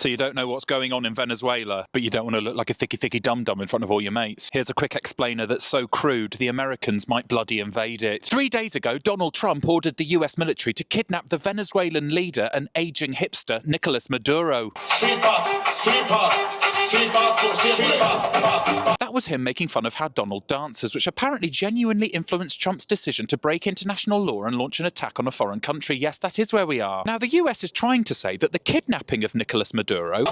So you don't know what's going on in Venezuela, but you don't want to look like a thicky dum-dum in front of all your mates. Here's a quick explainer that's so crude the Americans might bloody invade it. 3 days ago, Donald Trump ordered the US military to kidnap the Venezuelan leader and aging hipster Nicolas Maduro. That was him making fun of how Donald dances, which apparently genuinely influenced Trump's decision to break international law and launch an attack on a foreign country. Yes, that is where we are. Now, the US is trying to say that the kidnapping of Nicolas Maduro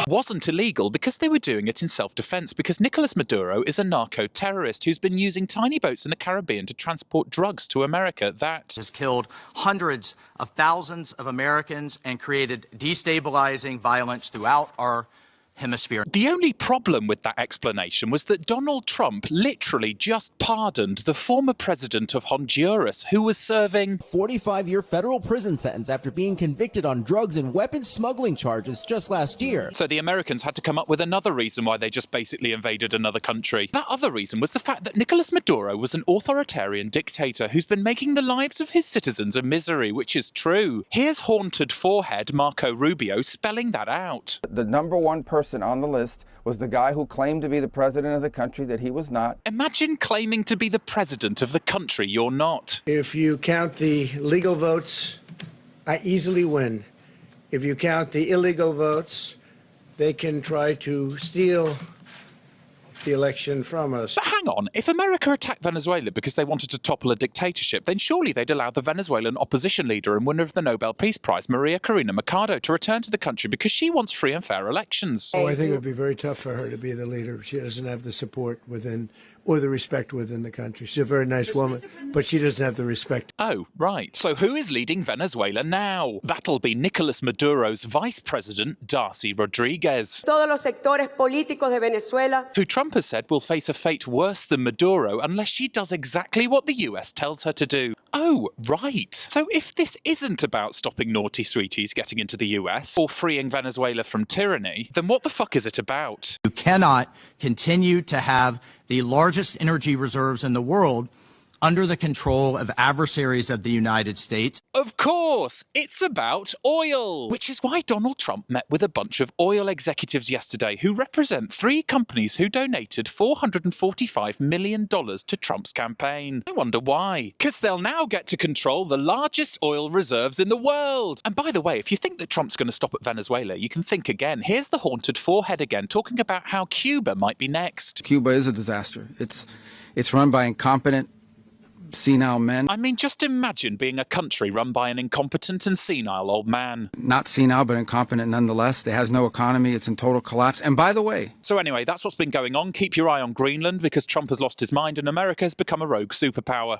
wasn't illegal because they were doing it in self-defense, because Nicolas Maduro is a narco-terrorist who's been using tiny boats in the Caribbean to transport drugs to America that has killed hundreds of thousands of Americans and created destabilizing violence throughout our hemisphere. The only problem with that explanation was that Donald Trump literally just pardoned the former president of Honduras, who was serving 45-year federal prison sentence after being convicted on drugs and weapons smuggling charges just last year. So the Americans had to come up with another reason why they just basically invaded another country. That other reason was the fact that Nicolas Maduro was an authoritarian dictator who's been making the lives of his citizens a misery, which is true. Here's haunted forehead Marco Rubio spelling that out. The number one person on the list was the guy who claimed to be the president of the country that he was not. Imagine claiming to be the president of the country you're not. If you count the legal votes, I easily win. If you count the illegal votes, they can try to steal the election from us. But hang on, if America attacked Venezuela because they wanted to topple a dictatorship, then surely they'd allow the Venezuelan opposition leader and winner of the Nobel Peace Prize, Maria Corina Machado, to return to the country because she wants free and fair elections. Oh, I think it would be very tough for her to be the leader. She doesn't have the support within or the respect within the country. She's a very nice woman, but she doesn't have the respect. Oh, right. So who is leading Venezuela now? That'll be Nicolas Maduro's vice president, Darcy Rodriguez, Todos los sectores políticos de Venezuela, who Trump has said will face a fate worse than Maduro unless she does exactly what the US tells her to do. Oh, right. So if this isn't about stopping naughty sweeties getting into the US or freeing Venezuela from tyranny, then what the fuck is it about? You cannot continue to have the largest energy reserves in the world under the control of adversaries of the United States. Of course, it's about oil, which is why Donald Trump met with a bunch of oil executives yesterday who represent 3 companies who donated $445 million to Trump's campaign. I wonder why. Because they'll now get to control the largest oil reserves in the world. And by the way, if you think that Trump's going to stop at Venezuela, you can think again. Here's the haunted forehead again, talking about how Cuba might be next. Cuba is a disaster. It's run by incompetent, senile men. I mean, just imagine being a country run by an incompetent and senile old man. Not senile, but incompetent nonetheless. It has no economy. It's in total collapse. And by the way... So anyway, that's what's been going on. Keep your eye on Greenland because Trump has lost his mind and America has become a rogue superpower.